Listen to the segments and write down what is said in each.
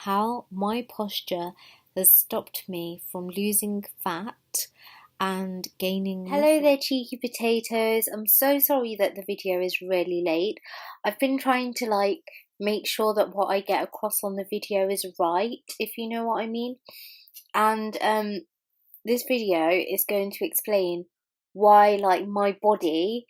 how my posture has stopped me from losing fat and gaining muscle. Hello there, cheeky potatoes. I'm so sorry that the video is really late. I've been trying to make sure that what I get across on the video is right, if you know what I mean. And this video is going to explain why my body,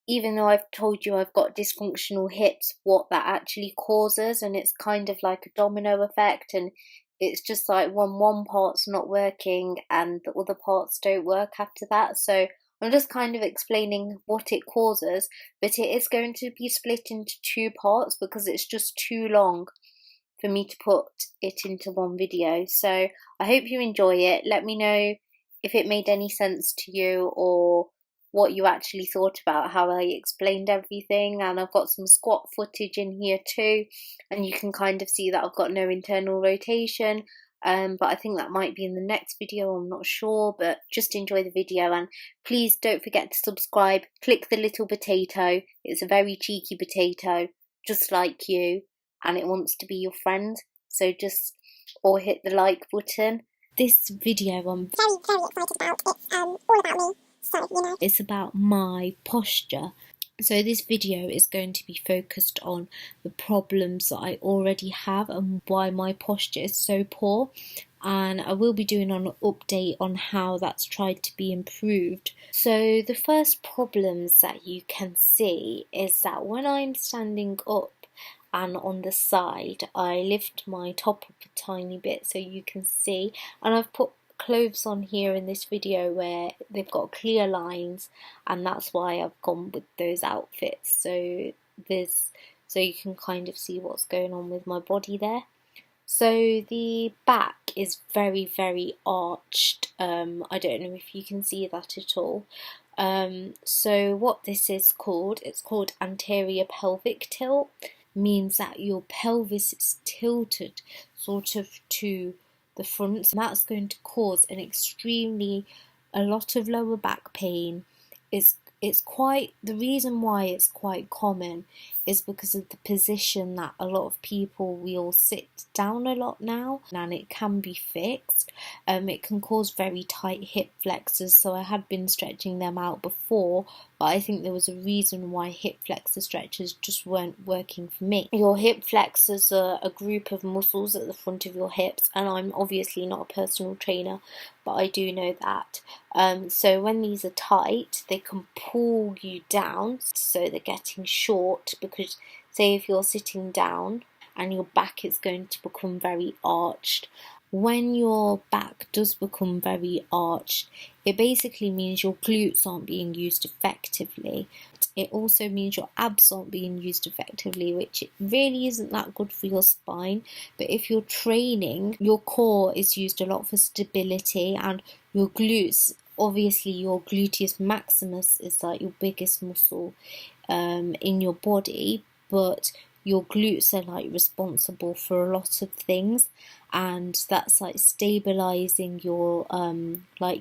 even though I've told you I've got dysfunctional hips, what that actually causes. And it's kind of like a domino effect, and it's just like when one part's not working and the other parts don't work after that. So I'm just kind of explaining what it causes, but it is going to be split into two parts because it's just too long for me to put it into one video. So I hope you enjoy it. Let me know if it made any sense to you or what you actually thought about how I explained everything. And I've got some squat footage in here too, and you can kind of see that I've got no internal rotation, but I think that might be in the next video, I'm not sure. But just enjoy the video, and please don't forget to subscribe. Click the little potato, it's a very cheeky potato just like you, and it wants to be your friend, so or hit the like button. This video I'm very excited about. It's all about me, so you know. It's about my posture. So this video is going to be focused on the problems that I already have and why my posture is so poor. And I will be doing an update on how that's tried to be improved. So the first problems that you can see is that when I'm standing up and on the side, I lift my top up a tiny bit so you can see, and I've put clothes on here in this video where they've got clear lines, and that's why I've gone with those outfits, so you can kind of see what's going on with my body there. So the back is very arched. I don't know if you can see that at all. So what this is called, it's called anterior pelvic tilt. Means that your pelvis is tilted sort of to the front, so that's going to cause a lot of lower back pain. The reason why it's quite common is because of the position that a lot of people, we all sit down a lot now, and it can be fixed. It can cause very tight hip flexors, so I had been stretching them out before, but I think there was a reason why hip flexor stretches just weren't working for me. Your hip flexors are a group of muscles at the front of your hips, and I'm obviously not a personal trainer, but I do know that. So when these are tight, they can pull you down, so they're getting short, because say if you're sitting down and your back is going to become very arched. When your back does become very arched, it basically means your glutes aren't being used effectively. It also means your abs aren't being used effectively, which really isn't that good for your spine. But if you're training, your core is used a lot for stability, and your glutes, obviously your gluteus maximus is like your biggest muscle in your body, but your glutes are responsible for a lot of things, and that's stabilizing your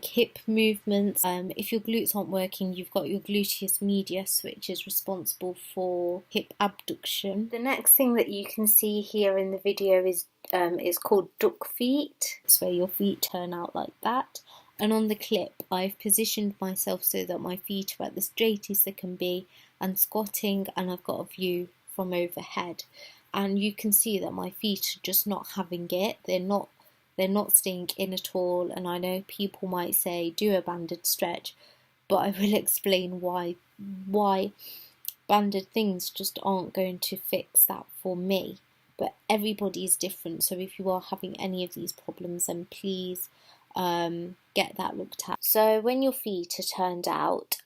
hip movements. If your glutes aren't working, you've got your gluteus medius, which is responsible for hip abduction. The next thing that you can see here in the video is called duck feet. It's where your feet turn out like that. And on the clip, I've positioned myself so that my feet are at the straightest they can be and squatting, and I've got a view from overhead, and you can see that my feet are just not having it. They're not staying in at all. And I know people might say do a banded stretch, but I will explain why banded things just aren't going to fix that for me. But everybody is different, so if you are having any of these problems, then please get that looked at. So when your feet are turned out,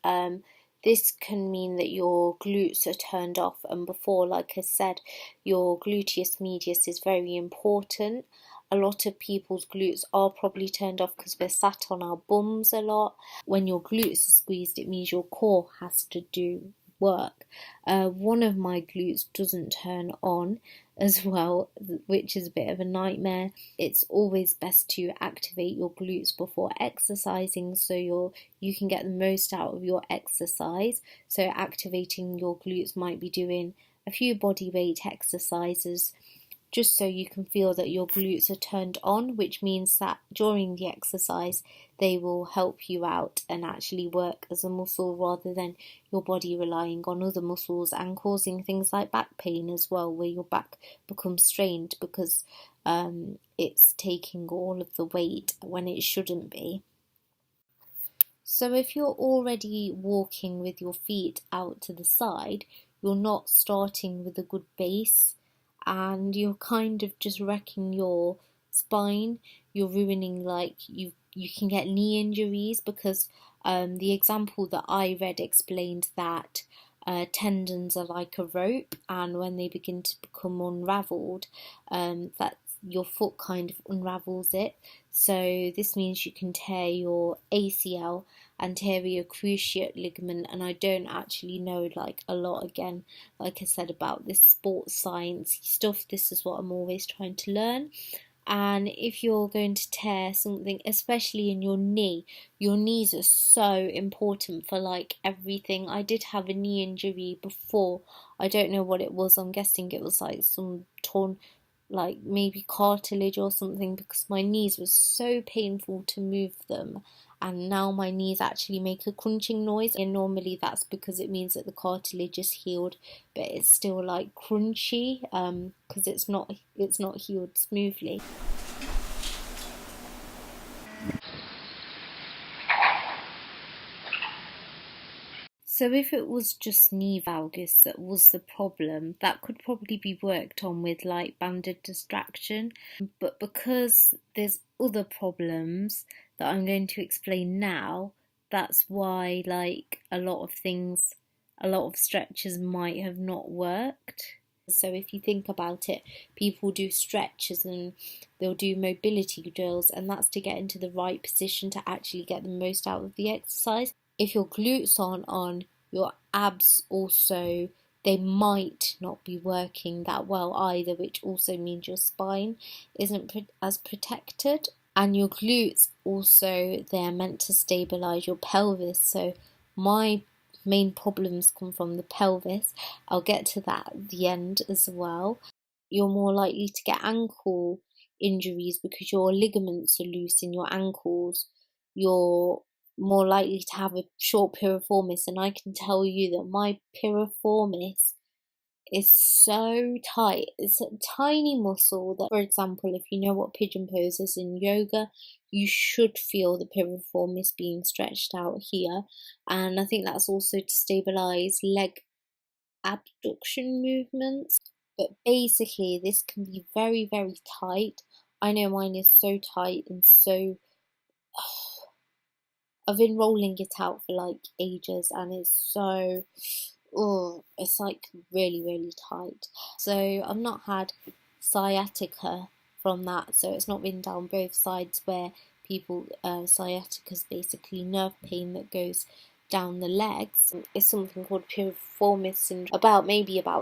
this can mean that your glutes are turned off, and before, like I said, your gluteus medius is very important. A lot of people's glutes are probably turned off because we're sat on our bums a lot. When your glutes are squeezed, it means your core has to do work. One of my glutes doesn't turn on as well, which is a bit of a nightmare. It's always best to activate your glutes before exercising so you can get the most out of your exercise. So activating your glutes might be doing a few body weight exercises, just so you can feel that your glutes are turned on, which means that during the exercise they will help you out and actually work as a muscle rather than your body relying on other muscles and causing things like back pain as well, where your back becomes strained because it's taking all of the weight when it shouldn't be. So if you're already walking with your feet out to the side, you're not starting with a good base and you're kind of just wrecking your spine. You're ruining, like, you can get knee injuries because the example that I read explained that tendons are like a rope, and when they begin to become unraveled, that your foot kind of unravels it. So this means you can tear your ACL, anterior cruciate ligament, and I don't actually know like a lot, again, like I said, about this sports science stuff. This is what I'm always trying to learn. And if you're going to tear something, especially in your knee, your knees are so important for like everything. I did have a knee injury before. I don't know what it was. I'm guessing it was like some torn, like maybe cartilage or something, because my knees were so painful to move them, and now my knees actually make a crunching noise, and normally that's because it means that the cartilage is healed, but it's still like crunchy because it's not healed smoothly. So if it was just knee valgus that was the problem, that could probably be worked on with like banded distraction. But because there's other problems that I'm going to explain now, that's why like a lot of stretches might have not worked. So if you think about it, people do stretches and they'll do mobility drills, and that's to get into the right position to actually get the most out of the exercise. If your glutes aren't on, your abs also, they might not be working that well either, which also means your spine isn't as protected. And your glutes also, they're meant to stabilize your pelvis. So my main problems come from the pelvis. I'll get to that at the end as well. You're more likely to get ankle injuries because your ligaments are loose in your ankles. You're more likely to have a short piriformis, and I can tell you that my piriformis is so tight. It's a tiny muscle that, for example, if you know what pigeon pose is in yoga, you should feel the piriformis being stretched out here. And I think that's also to stabilize leg abduction movements. But basically, this can be very, very tight. I know mine is so tight and so... I've been rolling it out for like ages, and it's so... it's like really, really tight. So I've not had sciatica from that, so it's not been down both sides where people, sciatica is basically nerve pain that goes down the legs. It's something called piriformis syndrome. About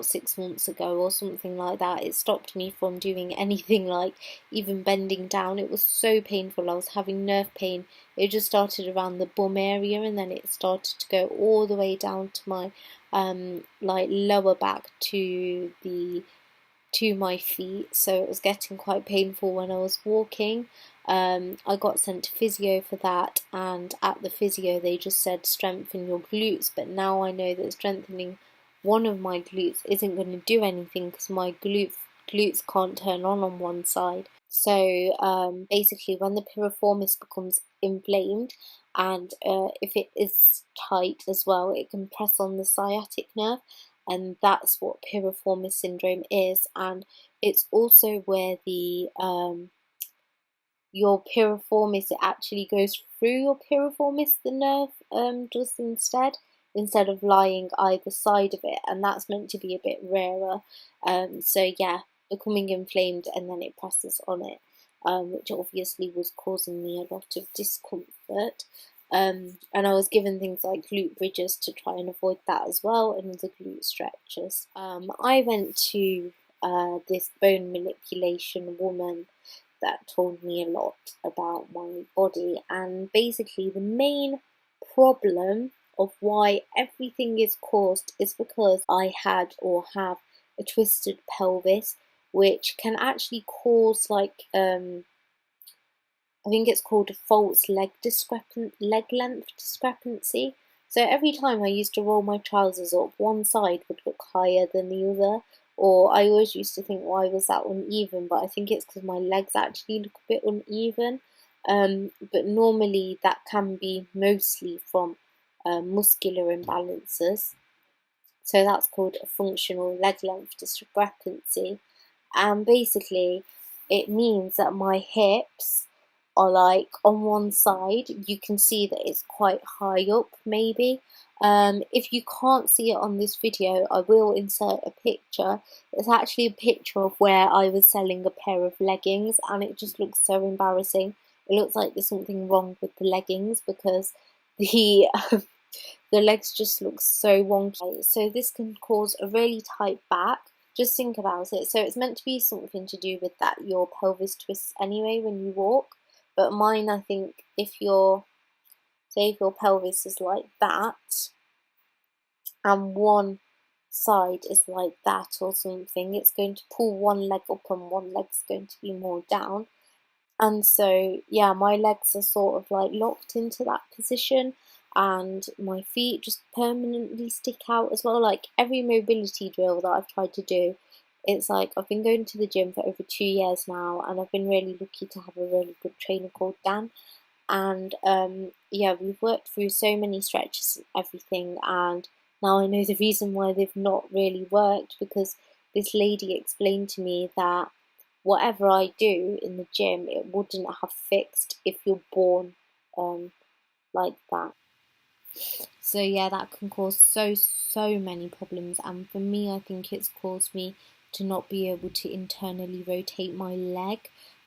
6 months ago or something like that, it stopped me from doing anything, like even bending down. It was so painful. I was having nerve pain. It just started around the bum area, and then it started to go all the way down to my like lower back to my feet. So it was getting quite painful when I was walking. I got sent to physio for that, and at the physio they just said strengthen your glutes, but now I know that strengthening one of my glutes isn't going to do anything because my glutes can't turn on one side. So basically, when the piriformis becomes inflamed, and if it is tight as well, it can press on the sciatic nerve, and that's what piriformis syndrome is. And it's also where the your piriformis, it actually goes through your piriformis, the nerve does instead of lying either side of it, and that's meant to be a bit rarer. So yeah, becoming inflamed and then it presses on it, which obviously was causing me a lot of discomfort. And I was given things like glute bridges to try and avoid that as well, and the glute stretches. I went to this bone manipulation woman that told me a lot about my body, and basically the main problem of why everything is caused is because I had or have a twisted pelvis, which can actually cause like I think it's called a false leg length discrepancy. So every time I used to roll my trousers up, one side would look higher than the other. Or I always used to think, why was that uneven? But I think it's because my legs actually look a bit uneven. But normally that can be mostly from muscular imbalances. So that's called a functional leg length discrepancy. And basically, it means that my hips are like on one side. You can see that it's quite high up, maybe. If you can't see it on this video, I will insert a picture. It's actually a picture of where I was selling a pair of leggings, and it just looks so embarrassing. It looks like there's something wrong with the leggings because the the legs just look so wonky. So this can cause a really tight back. Just think about it. So it's meant to be something to do with that your pelvis twists anyway when you walk. But mine, I think, if your pelvis is like that and one side is like that or something, it's going to pull one leg up and one leg's going to be more down. And so, yeah, my legs are sort of like locked into that position, and my feet just permanently stick out as well. Like every mobility drill that I've tried to do, it's like I've been going to the gym for over 2 years now, and I've been really lucky to have a really good trainer called Dan. And yeah, we've worked through so many stretches and everything, and now I know the reason why they've not really worked, because this lady explained to me that whatever I do in the gym, it wouldn't have fixed if you're born like that. So yeah, that can cause so many problems, and for me, I think it's caused me to not be able to internally rotate my leg,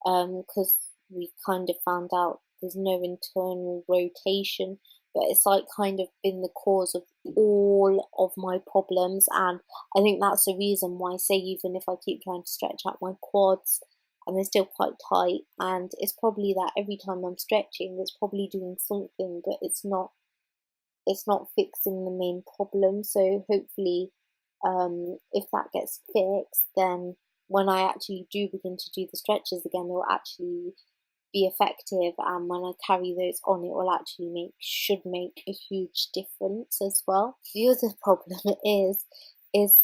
because we kind of found out there's no internal rotation, but it's like kind of been the cause of all of my problems. And I think that's the reason why, say, even if I keep trying to stretch out my quads and they're still quite tight, and it's probably that every time I'm stretching it's probably doing something, but it's not fixing the main problem. So hopefully, if that gets fixed, then when I actually do begin to do the stretches again, it will actually be effective, and when I carry those on, it will actually should make a huge difference as well. The other problem is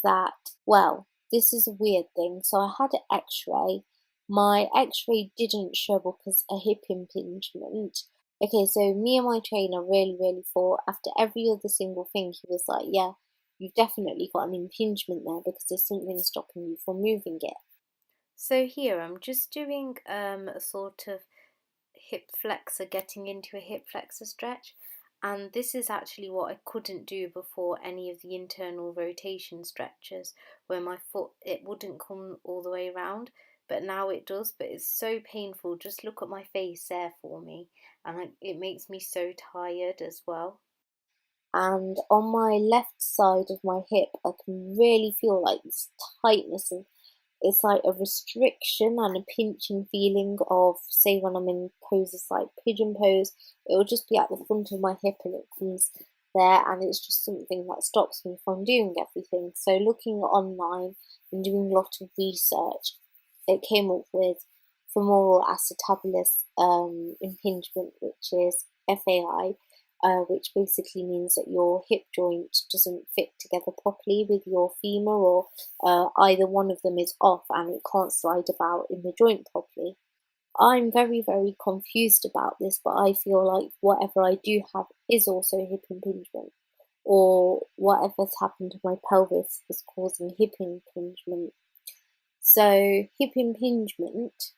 that, well, this is a weird thing. So I had an x-ray. My x-ray didn't show up as a hip impingement. Okay, so me and my trainer really thought, after every other single thing, he was like, yeah, you've definitely got an impingement there because there's something stopping you from moving it. So here I'm just doing a sort of hip flexor, getting into a hip flexor stretch, and this is actually what I couldn't do before any of the internal rotation stretches, where my foot, it wouldn't come all the way around, but now it does. But it's so painful. Just look at my face there for me, and it makes me so tired as well. And on my left side of my hip, I can really feel like this tightness, and it's like a restriction and a pinching feeling of, say, when I'm in poses like pigeon pose, it will just be at the front of my hip and it comes there, and it's just something that stops me from doing everything. So looking online and doing a lot of research, it came up with femoral acetabular impingement, which is FAI, which basically means that your hip joint doesn't fit together properly with your femur, or either one of them is off and it can't slide about in the joint properly. I'm very confused about this, but I feel like whatever I do have is also hip impingement, or whatever's happened to my pelvis is causing hip impingement. So hip impingement